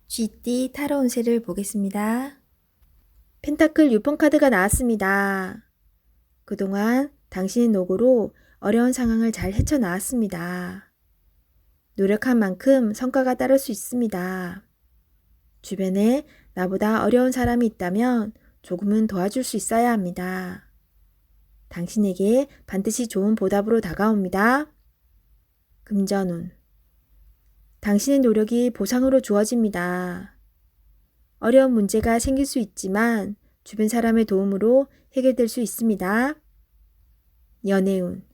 쥐띠 타로 운세를 보겠습니다. 펜타클 6번 카드가 나왔습니다. 그동안 당신의 노고로 어려운 상황을 잘 헤쳐나왔습니다. 노력한 만큼 성과가 따를 수 있습니다. 주변에 나보다 어려운 사람이 있다면 조금은 도와줄 수 있어야 합니다. 당신에게 반드시 좋은 보답으로 다가옵니다. 금전운. 당신의 노력이 보상으로 주어집니다. 어려운 문제가 생길 수 있지만 주변 사람의 도움으로 해결될 수 있습니다. 연애운.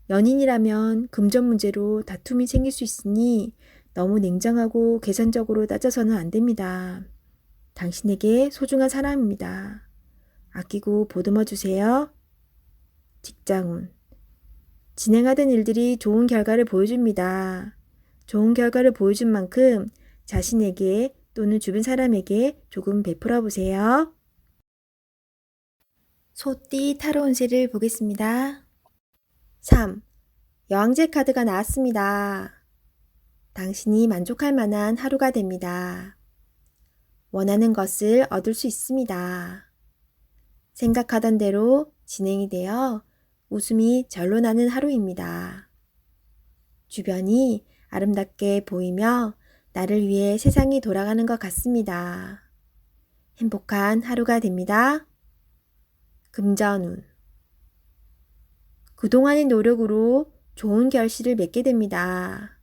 연인이라면 금전 문제로 다툼이 생길 수 있으니 너무 냉정하고 계산적으로 따져서는 안 됩니다. 당신에게 소중한 사람입니다. 아끼고 보듬어 주세요. 직장운. 진행하던 일들이 좋은 결과를 보여줍니다. 좋은 결과를 보여준 만큼 자신에게 또는 주변 사람에게 조금 베풀어 보세요. 소띠 타로 운세를 보겠습니다. 3. 여왕제 카드가 나왔습니다. 당신이 만족할 만한 하루가 됩니다. 원하는 것을 얻을 수 있습니다. 생각하던 대로 진행이 되어 웃음이 절로 나는 하루입니다. 주변이 아름답게 보이며 나를 위해 세상이 돌아가는 것 같습니다. 행복한 하루가 됩니다. 금전운. 그동안의 노력으로 좋은 결실을 맺게 됩니다.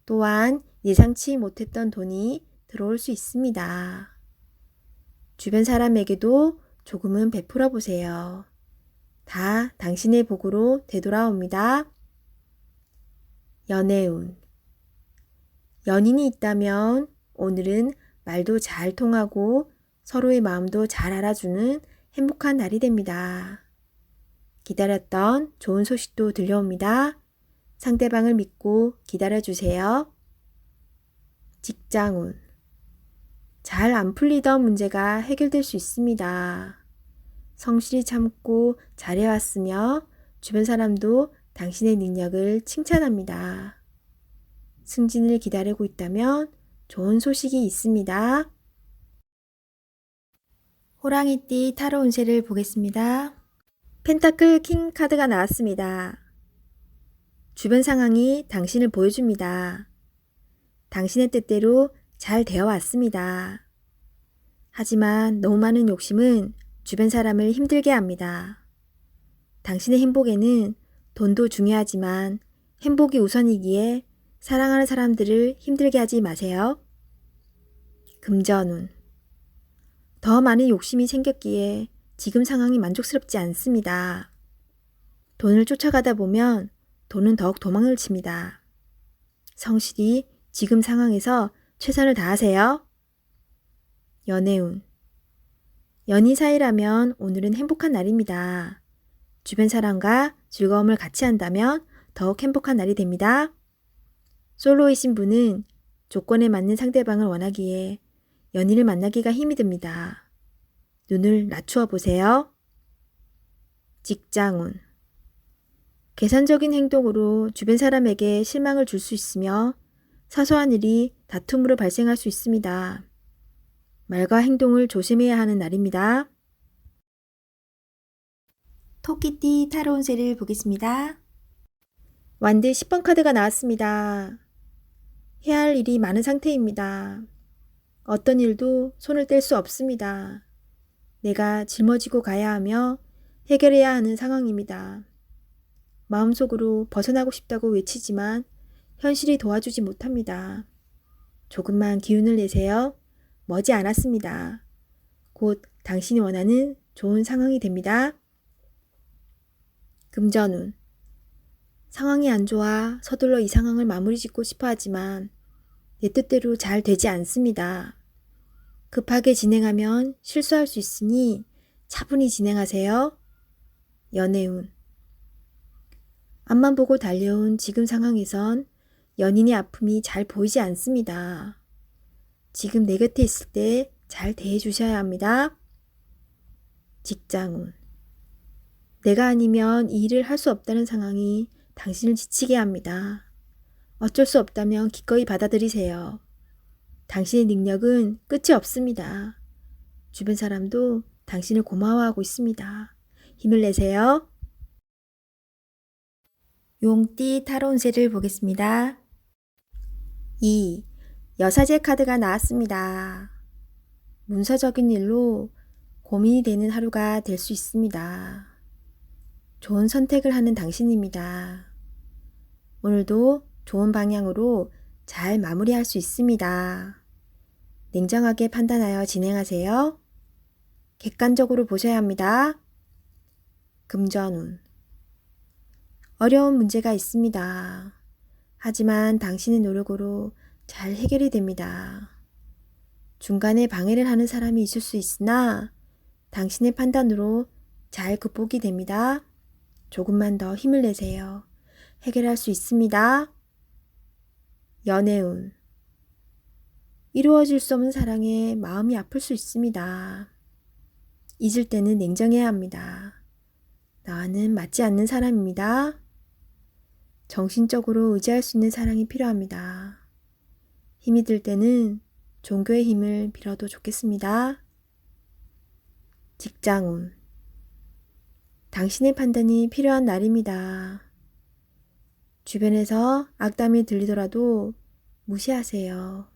또한 예상치 못했던 돈이 들어올 수 있습니다. 주변 사람에게도 조금은 베풀어 보세요. 다 당신의 복으로 되돌아옵니다. 연애운. 연인이 있다면 오늘은 말도 잘 통하고 서로의 마음도 잘 알아주는 행복한 날이 됩니다. 기다렸던 좋은 소식도 들려옵니다. 상대방을 믿고 기다려주세요. 직장운. 잘 안 풀리던 문제가 해결될 수 있습니다. 성실히 참고 잘해왔으며 주변 사람도 당신의 능력을 칭찬합니다. 승진을 기다리고 있다면 좋은 소식이 있습니다. 호랑이띠 타로 운세를 보겠습니다. 펜타클 킹 카드가 나왔습니다. 주변 상황이 당신을 보여줍니다. 당신의 뜻대로 잘 되어 왔습니다. 하지만 너무 많은 욕심은 주변 사람을 힘들게 합니다. 당신의 행복에는 돈도 중요하지만 행복이 우선이기에 사랑하는 사람들을 힘들게 하지 마세요. 금전운. 더 많은 욕심이 생겼기에 지금 상황이 만족스럽지 않습니다. 돈을 쫓아가다 보면 돈은 더욱 도망을 칩니다. 성실히 지금 상황에서 최선을 다하세요. 연애운. 연인 사이라면 오늘은 행복한 날입니다. 주변 사람과 즐거움을 같이 한다면 더욱 행복한 날이 됩니다. 솔로이신 분은 조건에 맞는 상대방을 원하기에 연인을 만나기가 힘이 듭니다. 눈을 낮추어 보세요. 직장운. 계산적인 행동으로 주변 사람에게 실망을 줄 수 있으며 사소한 일이 다툼으로 발생할 수 있습니다. 말과 행동을 조심해야 하는 날입니다. 토끼띠 타로 운세를 보겠습니다. 완드 10번 카드가 나왔습니다. 해야 할 일이 많은 상태입니다. 어떤 일도 손을 뗄 수 없습니다. 내가 짊어지고 가야 하며 해결해야 하는 상황입니다. 마음속으로 벗어나고 싶다고 외치지만 현실이 도와주지 못합니다. 조금만 기운을 내세요. 머지 않았습니다. 곧 당신이 원하는 좋은 상황이 됩니다. 금전운. 상황이 안 좋아 서둘러 이 상황을 마무리 짓고 싶어 하지만 내 뜻대로 잘 되지 않습니다. 급하게 진행하면 실수할 수 있으니 차분히 진행하세요. 연애운. 앞만 보고 달려온 지금 상황에선 연인의 아픔이 잘 보이지 않습니다. 지금 내 곁에 있을 때 잘 대해 주셔야 합니다. 직장운. 내가 아니면 이 일을 할 수 없다는 상황이 당신을 지치게 합니다. 어쩔 수 없다면 기꺼이 받아들이세요. 당신의 능력은 끝이 없습니다. 주변 사람도 당신을 고마워하고 있습니다. 힘을 내세요. 용띠 타로 운세를 보겠습니다. 2. 여사제 카드가 나왔습니다. 문서적인 일로 고민이 되는 하루가 될 수 있습니다. 좋은 선택을 하는 당신입니다. 오늘도 좋은 방향으로 잘 마무리할 수 있습니다. 냉정하게 판단하여 진행하세요. 객관적으로 보셔야 합니다. 금전운. 어려운 문제가 있습니다. 하지만 당신의 노력으로 잘 해결이 됩니다. 중간에 방해를 하는 사람이 있을 수 있으나 당신의 판단으로 잘 극복이 됩니다. 조금만 더 힘을 내세요. 해결할 수 있습니다. 연애운. 이루어질 수 없는 사랑에 마음이 아플 수 있습니다. 잊을 때는 냉정해야 합니다. 나와는 맞지 않는 사람입니다. 정신적으로 의지할 수 있는 사랑이 필요합니다. 힘이 들 때는 종교의 힘을 빌어도 좋겠습니다. 직장운. 당신의 판단이 필요한 날입니다. 주변에서 악담이 들리더라도 무시하세요.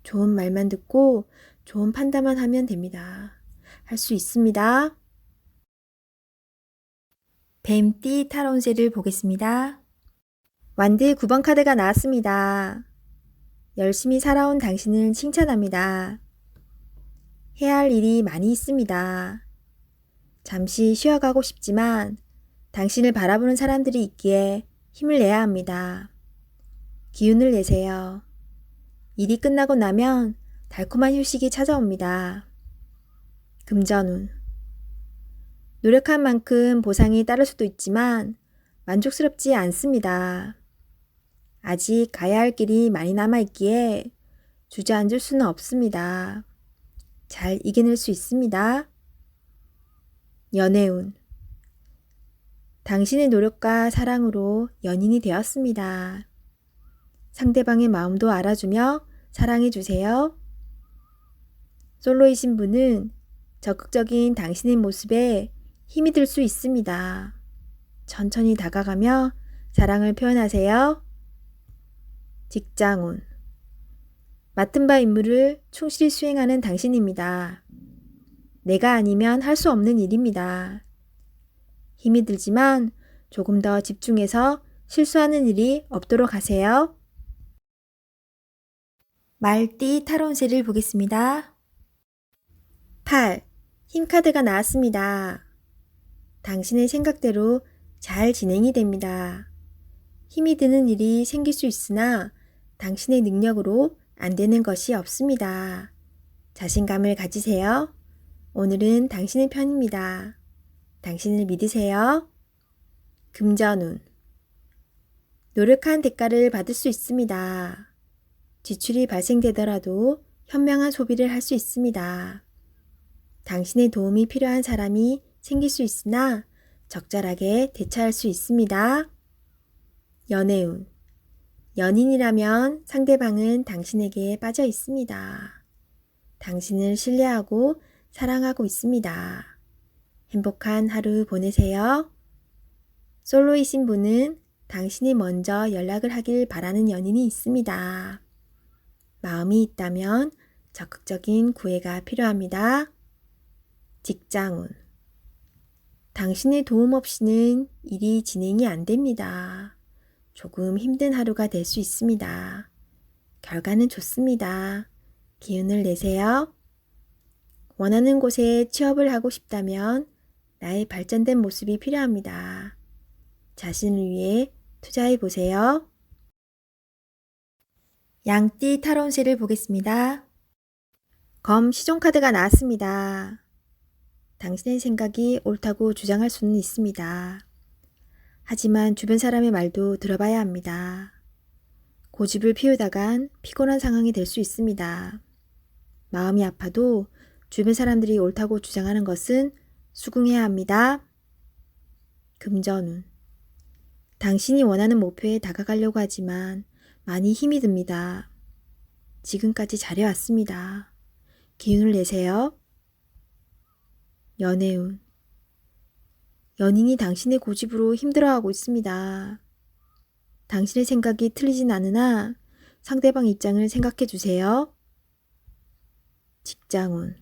좋은 말만 듣고 좋은 판단만 하면 됩니다. 할 수 있습니다. 뱀띠 타로 운세를 보겠습니다. 완드 9번 카드가 나왔습니다. 열심히 살아온 당신을 칭찬합니다. 해야 할 일이 많이 있습니다. 잠시 쉬어가고 싶지만 당신을 바라보는 사람들이 있기에 힘을 내야 합니다. 기운을 내세요. 일이 끝나고 나면 달콤한 휴식이 찾아옵니다. 금전운. 노력한 만큼 보상이 따를 수도 있지만 만족스럽지 않습니다. 아직 가야 할 길이 많이 남아있기에 주저앉을 수는 없습니다. 잘 이겨낼 수 있습니다. 연애운. 당신의 노력과 사랑으로 연인이 되었습니다. 상대방의 마음도 알아주며 사랑해주세요. 솔로이신 분은 적극적인 당신의 모습에 힘이 들 수 있습니다. 천천히 다가가며 사랑을 표현하세요. 직장운. 맡은 바 임무를 충실히 수행하는 당신입니다. 내가 아니면 할 수 없는 일입니다. 힘이 들지만 조금 더 집중해서 실수하는 일이 없도록 하세요. 말띠 타로 운세를 보겠습니다. 8. 힘카드가 나왔습니다. 당신의 생각대로 잘 진행이 됩니다. 힘이 드는 일이 생길 수 있으나 당신의 능력으로 안 되는 것이 없습니다. 자신감을 가지세요. 오늘은 당신의 편입니다. 당신을 믿으세요. 금전운. 노력한 대가를 받을 수 있습니다. 지출이 발생되더라도 현명한 소비를 할 수 있습니다. 당신의 도움이 필요한 사람이 생길 수 있으나 적절하게 대처할 수 있습니다. 연애운. 연인이라면 상대방은 당신에게 빠져 있습니다. 당신을 신뢰하고 사랑하고 있습니다. 행복한 하루 보내세요. 솔로이신 분은 당신이 먼저 연락을 하길 바라는 연인이 있습니다. 마음이 있다면 적극적인 구애가 필요합니다. 직장운. 당신의 도움 없이는 일이 진행이 안 됩니다. 조금 힘든 하루가 될 수 있습니다. 결과는 좋습니다. 기운을 내세요. 원하는 곳에 취업을 하고 싶다면 나의 발전된 모습이 필요합니다. 자신을 위해 투자해 보세요. 양띠 타로 운세를 보겠습니다. 검 시종카드가 나왔습니다. 당신의 생각이 옳다고 주장할 수는 있습니다. 하지만 주변 사람의 말도 들어봐야 합니다. 고집을 피우다간 피곤한 상황이 될 수 있습니다. 마음이 아파도 주변 사람들이 옳다고 주장하는 것은 수긍해야 합니다. 금전운. 당신이 원하는 목표에 다가가려고 하지만 많이 힘이 듭니다. 지금까지 잘해왔습니다. 기운을 내세요. 연애운. 연인이 당신의 고집으로 힘들어하고 있습니다. 당신의 생각이 틀리진 않으나 상대방 입장을 생각해 주세요. 직장운.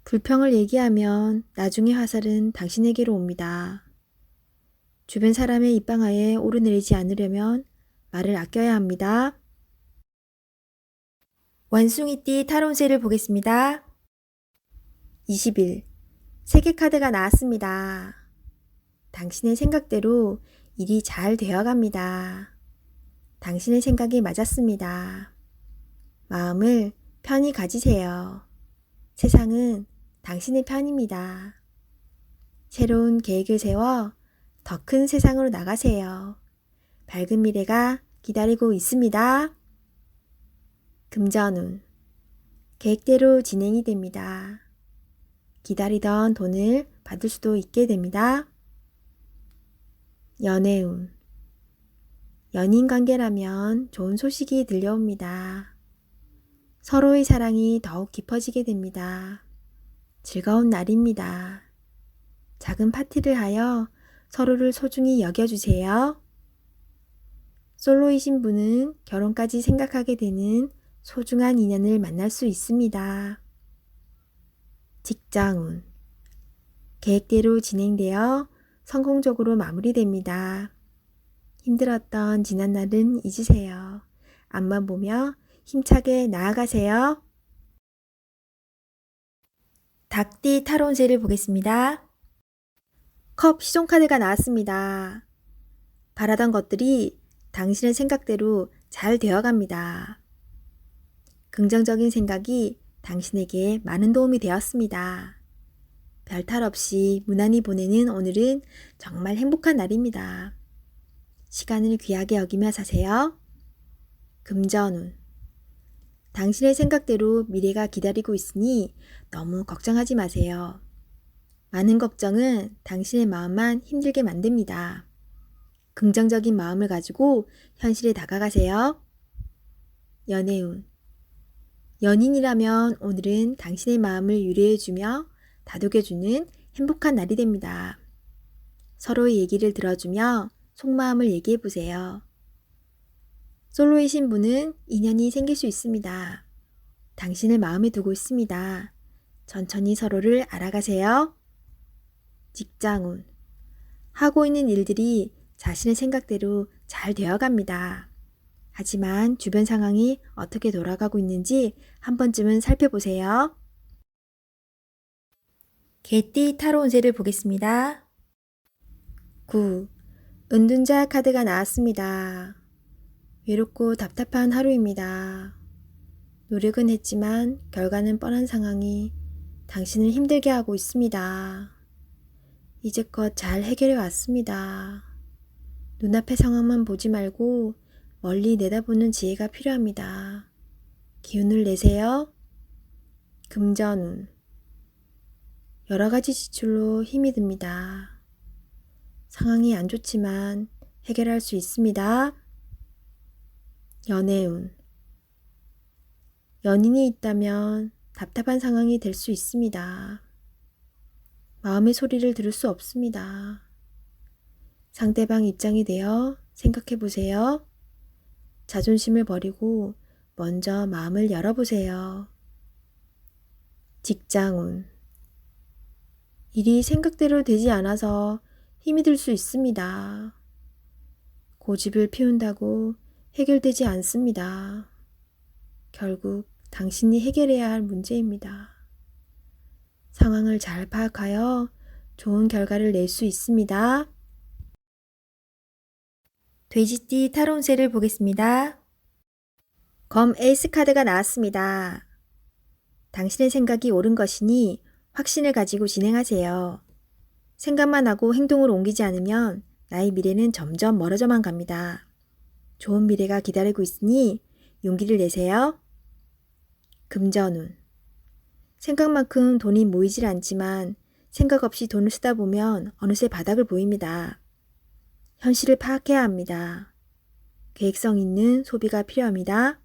불평을 얘기하면 나중에 화살은 당신에게로 옵니다. 주변 사람의 입방아에 오르내리지 않으려면 말을 아껴야 합니다. 원숭이띠 타로운세를 보겠습니다. 20일. 세계 카드가 나왔습니다. 당신의 생각대로 일이 잘 되어갑니다. 당신의 생각이 맞았습니다. 마음을 편히 가지세요. 세상은 당신의 편입니다. 새로운 계획을 세워 더 큰 세상으로 나가세요. 밝은 미래가 기다리고 있습니다. 금전운. 계획대로 진행이 됩니다. 기다리던 돈을 받을 수도 있게 됩니다. 연애운. 연인 관계라면 좋은 소식이 들려옵니다. 서로의 사랑이 더욱 깊어지게 됩니다. 즐거운 날입니다. 작은 파티를 하여 서로를 소중히 여겨주세요. 솔로이신 분은 결혼까지 생각하게 되는 소중한 인연을 만날 수 있습니다. 직장운. 계획대로 진행되어 성공적으로 마무리됩니다. 힘들었던 지난날은 잊으세요. 앞만 보며 힘차게 나아가세요. 닭띠 타로운세를 보겠습니다. 컵 시종카드가 나왔습니다. 바라던 것들이 당신의 생각대로 잘 되어갑니다. 긍정적인 생각이 당신에게 많은 도움이 되었습니다. 별탈 없이 무난히 보내는 오늘은 정말 행복한 날입니다. 시간을 귀하게 여기며 사세요. 금전운. 당신의 생각대로 미래가 기다리고 있으니 너무 걱정하지 마세요. 많은 걱정은 당신의 마음만 힘들게 만듭니다. 긍정적인 마음을 가지고 현실에 다가가세요. 연애운. 연인이라면 오늘은 당신의 마음을 유래해주며 다독여주는 행복한 날이 됩니다. 서로의 얘기를 들어주며 속마음을 얘기해보세요. 솔로이신 분은 인연이 생길 수 있습니다. 당신을 마음에 두고 있습니다. 천천히 서로를 알아가세요. 직장운. 하고 있는 일들이 자신의 생각대로 잘 되어갑니다. 하지만 주변 상황이 어떻게 돌아가고 있는지 한 번쯤은 살펴보세요. 개띠 타로운세를 보겠습니다. 9. 은둔자 카드가 나왔습니다. 외롭고 답답한 하루입니다. 노력은 했지만 결과는 뻔한 상황이 당신을 힘들게 하고 있습니다. 이제껏 잘 해결해 왔습니다. 눈앞의 상황만 보지 말고 멀리 내다보는 지혜가 필요합니다. 기운을 내세요. 금전운. 여러 가지 지출로 힘이 듭니다. 상황이 안 좋지만 해결할 수 있습니다. 연애운. 연인이 있다면 답답한 상황이 될 수 있습니다. 마음의 소리를 들을 수 없습니다. 상대방 입장이 되어 생각해 보세요. 자존심을 버리고 먼저 마음을 열어보세요. 직장운. 일이 생각대로 되지 않아서 힘이 들 수 있습니다. 고집을 피운다고 해결되지 않습니다. 결국 당신이 해결해야 할 문제입니다. 상황을 잘 파악하여 좋은 결과를 낼 수 있습니다. 돼지띠 타로운세를 보겠습니다. 검 에이스 카드가 나왔습니다. 당신의 생각이 옳은 것이니 확신을 가지고 진행하세요. 생각만 하고 행동으로 옮기지 않으면 나의 미래는 점점 멀어져만 갑니다. 좋은 미래가 기다리고 있으니 용기를 내세요. 금전운. 생각만큼 돈이 모이질 않지만 생각 없이 돈을 쓰다 보면 어느새 바닥을 보입니다. 현실을 파악해야 합니다. 계획성 있는 소비가 필요합니다.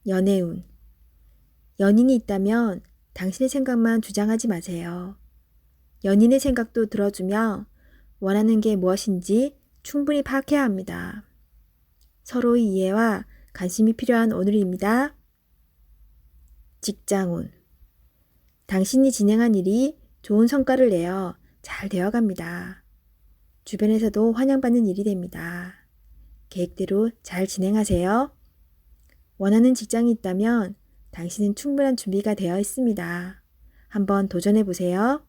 연애운. 연인이 있다면 당신의 생각만 주장하지 마세요. 연인의 생각도 들어주며 원하는 게 무엇인지 충분히 파악해야 합니다. 서로의 이해와 관심이 필요한 오늘입니다. 직장운. 당신이 진행한 일이 좋은 성과를 내어 잘 되어갑니다. 주변에서도 환영받는 일이 됩니다. 계획대로 잘 진행하세요. 원하는 직장이 있다면 당신은 충분한 준비가 되어 있습니다. 한번 도전해 보세요.